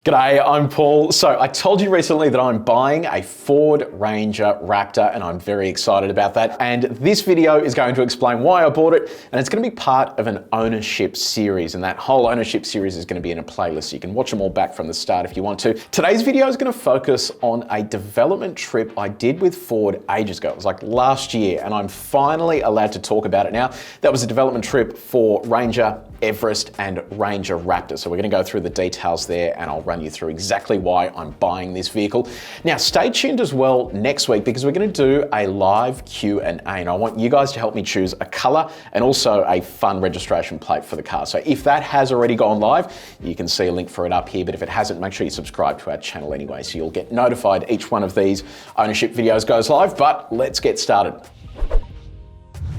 G'day, I'm Paul. So I told you recently that I'm buying a Ford Ranger Raptor and I'm very excited about that. And this video is going to explain why I bought it, and it's going to be part of an ownership series, and that whole ownership series is going to be in a playlist. So you can watch them all back from the start if you want to. Today's video is going to focus on a development trip I did with Ford ages ago. It was like last year, and I'm finally allowed to talk about it now. That was a development trip for Ranger, Everest and Ranger Raptor. So we're going to go through the details there and I'll run you through exactly why I'm buying this vehicle. Now stay tuned as well next week because we're going to do a live Q&A and I want you guys to help me choose a color and also a fun registration plate for the car. So if that has already gone live, you can see a link for it up here, but if it hasn't, make sure you subscribe to our channel anyway so you'll get notified each one of these ownership videos goes live. But let's get started.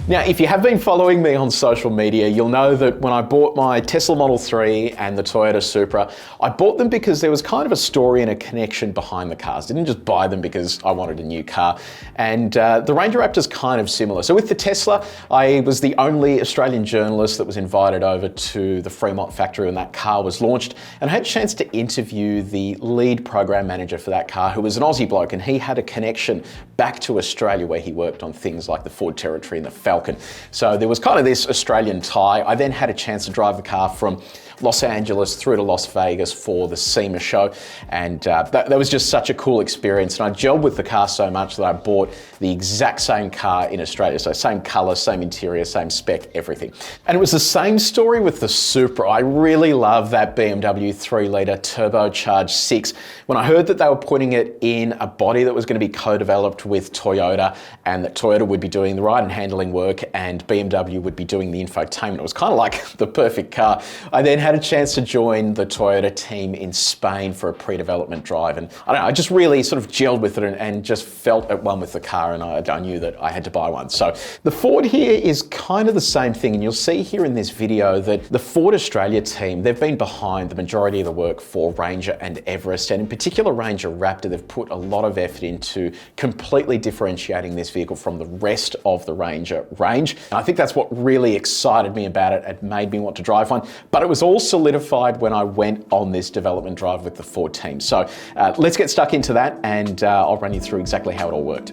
Now, if you have been following me on social media, you'll know that when I bought my Tesla Model 3 and the Toyota Supra, I bought them because there was kind of a story and a connection behind the cars. I didn't just buy them because I wanted a new car. And the Ranger Raptor's kind of similar. So with the Tesla, I was the only Australian journalist that was invited over to the Fremont factory when that car was launched. And I had a chance to interview the lead program manager for that car, who was an Aussie bloke, and he had a connection back to Australia where he worked on things like the Ford Territory and the Falcon. So there was kind of this Australian tie. I then had a chance to drive the car from Los Angeles through to Las Vegas for the SEMA show. And that was just such a cool experience. And I gelled with the car so much that I bought the exact same car in Australia. So same color, same interior, same spec, everything. And it was the same story with the Supra. I really love that BMW 3-litre turbocharged 6. When I heard that they were putting it in a body that was going to be co-developed with Toyota and that Toyota would be doing the ride and handling work and BMW would be doing the infotainment, it was kind of like the perfect car. I then had a chance to join the Toyota team in Spain for a pre-development drive, and I don't know, I just really sort of gelled with it and just felt at one with the car, and I knew that I had to buy one. So the Ford here is kind of the same thing, and you'll see here in this video that the Ford Australia team, they've been behind the majority of the work for Ranger and Everest, and in particular Ranger Raptor. They've put a lot of effort into completely differentiating this vehicle from the rest of the Ranger range, and I think that's what really excited me about it. It made me want to drive one, but it was all solidified when I went on this development drive with the Ford team. So let's get stuck into that and I'll run you through exactly how it all worked.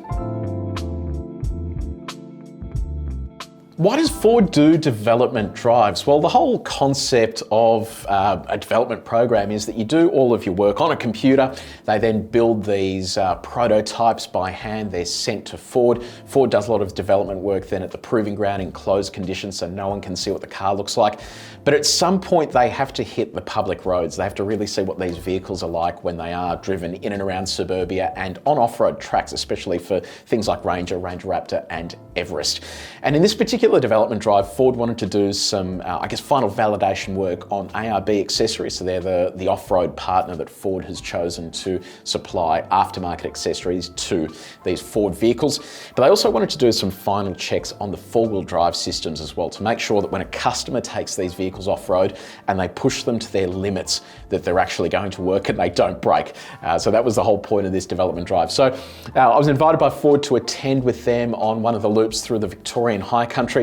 Why does Ford do development drives? Well, the whole concept of a development program is that you do all of your work on a computer. They then build these prototypes by hand. They're sent to Ford. Ford does a lot of development work then at the proving ground in closed conditions so no one can see what the car looks like. But at some point they have to hit the public roads. They have to really see what these vehicles are like when they are driven in and around suburbia and on off-road tracks, especially for things like Ranger, Ranger Raptor and Everest. And in this particular development drive, Ford wanted to do some, final validation work on ARB accessories. So they're the off-road partner that Ford has chosen to supply aftermarket accessories to these Ford vehicles. But they also wanted to do some final checks on the four-wheel drive systems as well to make sure that when a customer takes these vehicles off-road and they push them to their limits, that they're actually going to work and they don't break. So that was the whole point of this development drive. So I was invited by Ford to attend with them on one of the loops through the Victorian High Country.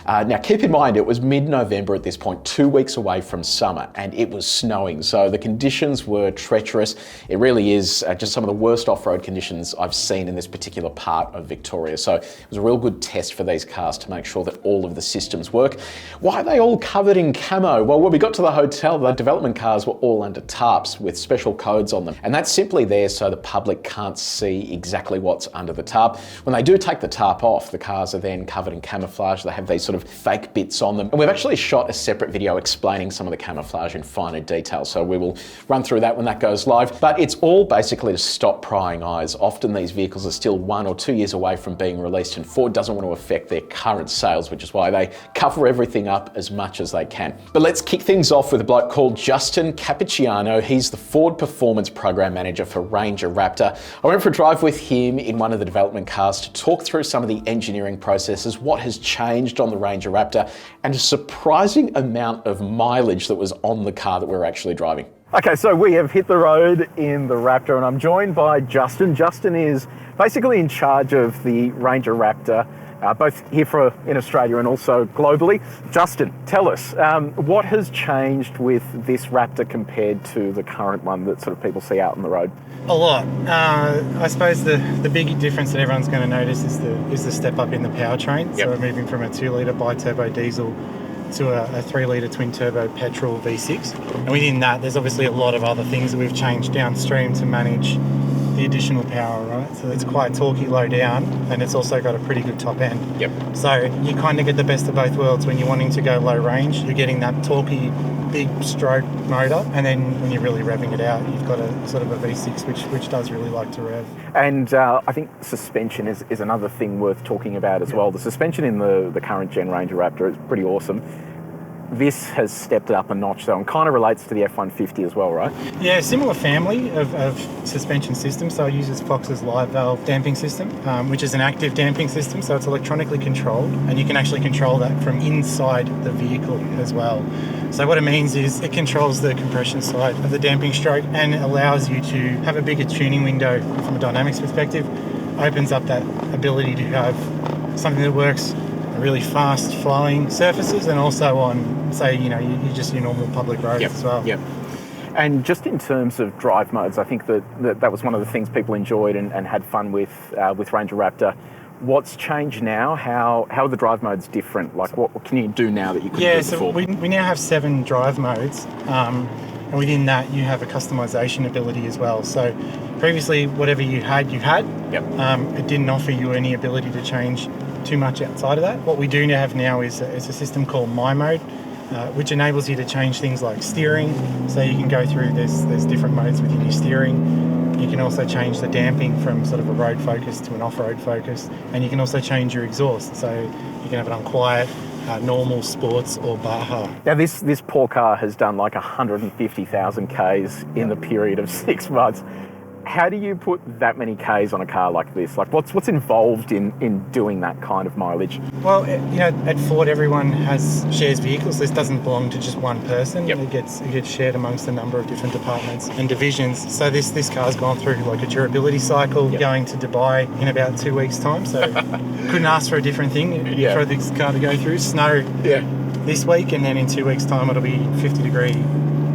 Now keep in mind, it was mid-November at this point, 2 weeks away from summer, and it was snowing. So the conditions were treacherous. It really is just some of the worst off-road conditions I've seen in this particular part of Victoria. So it was a real good test for these cars to make sure that all of the systems work. Why are they all covered in camo? Well, when we got to the hotel, the development cars were all under tarps with special codes on them. And that's simply there so the public can't see exactly what's under the tarp. When they do take the tarp off, the cars are then covered in camouflage. They have these sort of fake bits on them. And we've actually shot a separate video explaining some of the camouflage in finer detail. So we will run through that when that goes live. But it's all basically to stop prying eyes. Often these vehicles are still 1 or 2 years away from being released, and Ford doesn't want to affect their current sales, which is why they cover everything up as much as they can. But let's kick things off with a bloke called Justin Cappucciano. He's the Ford Performance Program Manager for Ranger Raptor. I went for a drive with him in one of the development cars to talk through some of the engineering processes, what has changed on the Ranger Raptor, and a surprising amount of mileage that was on the car that we were actually driving. Okay, so we have hit the road in the Raptor and I'm joined by Justin. Justin is basically in charge of the Ranger Raptor both here in Australia and also globally. Justin, tell us, what has changed with this Raptor compared to the current one that sort of people see out on the road? A lot. I suppose the big difference that everyone's going to notice is the step up in the powertrain. Yep. So we're moving from a 2-litre bi-turbo diesel to a 3-litre twin-turbo petrol V6. And within that, there's obviously a lot of other things that we've changed downstream to manage the additional power, right? So it's quite torquey low down, and it's also got a pretty good top end. Yep. So you kind of get the best of both worlds. When you're wanting to go low range, you're getting that torquey, big stroke motor, and then when you're really revving it out, you've got a sort of a V6 which does really like to rev. And I think suspension is another thing worth talking about as well. The suspension in the current Gen Ranger Raptor is pretty awesome. This has stepped it up a notch though, and kind of relates to the F-150 as well, right? Yeah, similar family of suspension systems. So it uses Fox's live valve damping system, which is an active damping system, so it's electronically controlled, and you can actually control that from inside the vehicle as well. So what it means is it controls the compression side of the damping stroke and allows you to have a bigger tuning window from a dynamics perspective. Opens up that ability to have something that works really fast flowing surfaces, and also on, say, you just your normal public roads as well. Yep. And just in terms of drive modes, I think that was one of the things people enjoyed and had fun with Ranger Raptor. What's changed now? How are the drive modes different? Like, what can you do now that you couldn't do before? So we now have 7 drive modes, and within that you have a customization ability as well. So previously, whatever you had. Yep. It didn't offer you any ability to change too much outside of that. What we do have now is a system called My Mode, which enables you to change things like steering. So you can go through, there's different modes within your steering. You can also change the damping from sort of a road focus to an off-road focus, and you can also change your exhaust. So you can have it on quiet, normal, sports, or Baja. Now this poor car has done like 150,000 Ks in the period of 6 months. How do you put that many Ks on a car like this? Like, what's involved in doing that kind of mileage? Well, at Ford, everyone shares vehicles. This doesn't belong to just one person. Yep. It gets shared amongst a number of different departments and divisions. So this car's gone through like a durability cycle, going to Dubai in about 2 weeks' time. So couldn't ask for a different thing for this car to go through. Snow this week, and then in 2 weeks' time it'll be 50-degree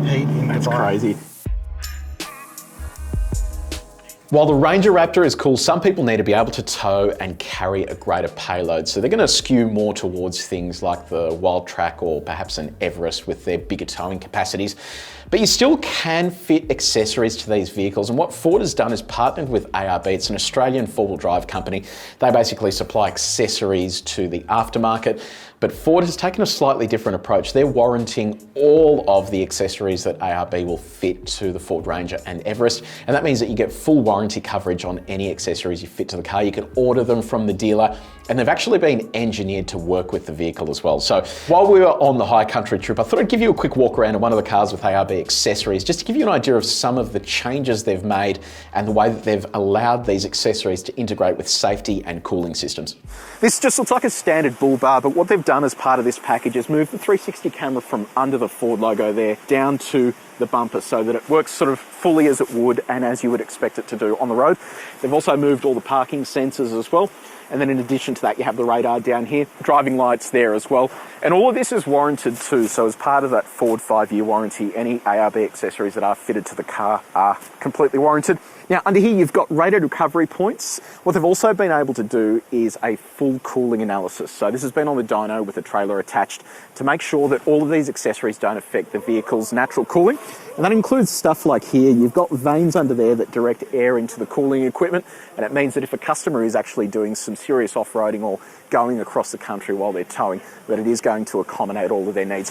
heat in Dubai. That's crazy. While the Ranger Raptor is cool, some people need to be able to tow and carry a greater payload. So they're going to skew more towards things like the Wild Track or perhaps an Everest with their bigger towing capacities. But you still can fit accessories to these vehicles. And what Ford has done is partnered with ARB. It's an Australian four-wheel drive company. They basically supply accessories to the aftermarket. But Ford has taken a slightly different approach. They're warranting all of the accessories that ARB will fit to the Ford Ranger and Everest. And that means that you get full warranty coverage on any accessories you fit to the car. You can order them from the dealer, and they've actually been engineered to work with the vehicle as well. So while we were on the high country trip, I thought I'd give you a quick walk around of one of the cars with ARB accessories, just to give you an idea of some of the changes they've made and the way that they've allowed these accessories to integrate with safety and cooling systems. This just looks like a standard bull bar, but what they've done as part of this package is move the 360 camera from under the Ford logo there down to the bumper so that it works sort of fully as it would and as you would expect it to do on the road. They've also moved all the parking sensors as well. And then in addition to that, you have the radar down here, driving lights there as well. And all of this is warranted too. So as part of that Ford 5-year warranty, any ARB accessories that are fitted to the car are completely warranted. Now, under here, you've got rated recovery points. What they've also been able to do is a full cooling analysis. So this has been on the dyno with a trailer attached to make sure that all of these accessories don't affect the vehicle's natural cooling. And that includes stuff like here, you've got vanes under there that direct air into the cooling equipment. And it means that if a customer is actually doing some serious off-roading or going across the country while they're towing, that it is going to accommodate all of their needs.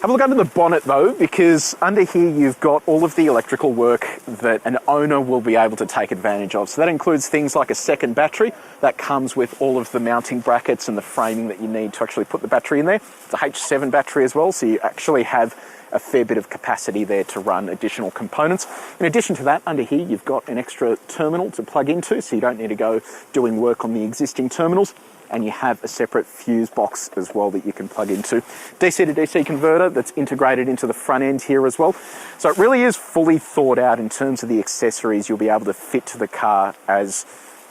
Have a look under the bonnet though, because under here you've got all of the electrical work that an owner will be able to take advantage of. So that includes things like a second battery that comes with all of the mounting brackets and the framing that you need to actually put the battery in there. It's a H7 battery as well, so you actually have a fair bit of capacity there to run additional components. In addition to that, under here you've got an extra terminal to plug into, so you don't need to go doing work on the existing terminals. And you have a separate fuse box as well that you can plug into. DC to DC converter that's integrated into the front end here as well. So it really is fully thought out in terms of the accessories you'll be able to fit to the car as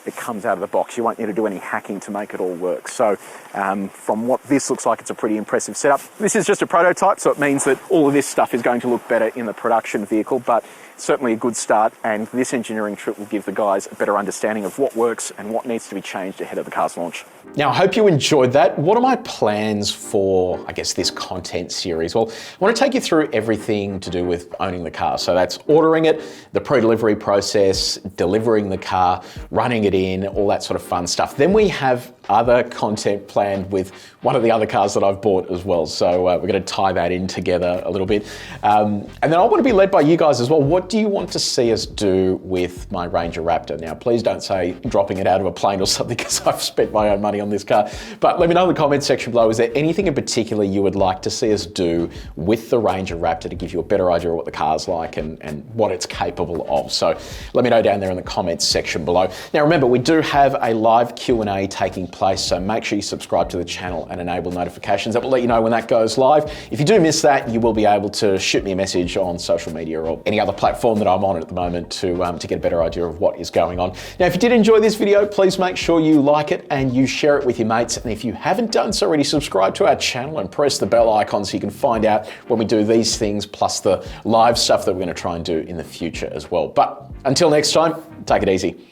it comes out of the box. You won't need to do any hacking to make it all work. So from what this looks like, it's a pretty impressive setup. This is just a prototype, so it means that all of this stuff is going to look better in the production vehicle, but certainly a good start, and this engineering trip will give the guys a better understanding of what works and what needs to be changed ahead of the car's launch. Now, I hope you enjoyed that. What are my plans for, I guess, this content series? Well, I want to take you through everything to do with owning the car. So that's ordering it, the pre-delivery process, delivering the car, running it in, all that sort of fun stuff. Then we have other content planned with one of the other cars that I've bought as well. So we're going to tie that in together a little bit. And then I want to be led by you guys as well. What do you want to see us do with my Ranger Raptor? Now, please don't say dropping it out of a plane or something, because I've spent my own money on this car. But let me know in the comment section below, is there anything in particular you would like to see us do with the Ranger Raptor to give you a better idea of what the car's like and what it's capable of? So let me know down there in the comments section below. Now, remember, we do have a live Q&A taking place, so make sure you subscribe to the channel and enable notifications. That will let you know when that goes live. If you do miss that, you will be able to shoot me a message on social media or any other platform that I'm on at the moment to get a better idea of what is going on. Now, if you did enjoy this video, please make sure you like it and you share it with your mates. And if you haven't done so already, subscribe to our channel and press the bell icon so you can find out when we do these things, plus the live stuff that we're going to try and do in the future as well. But until next time, take it easy.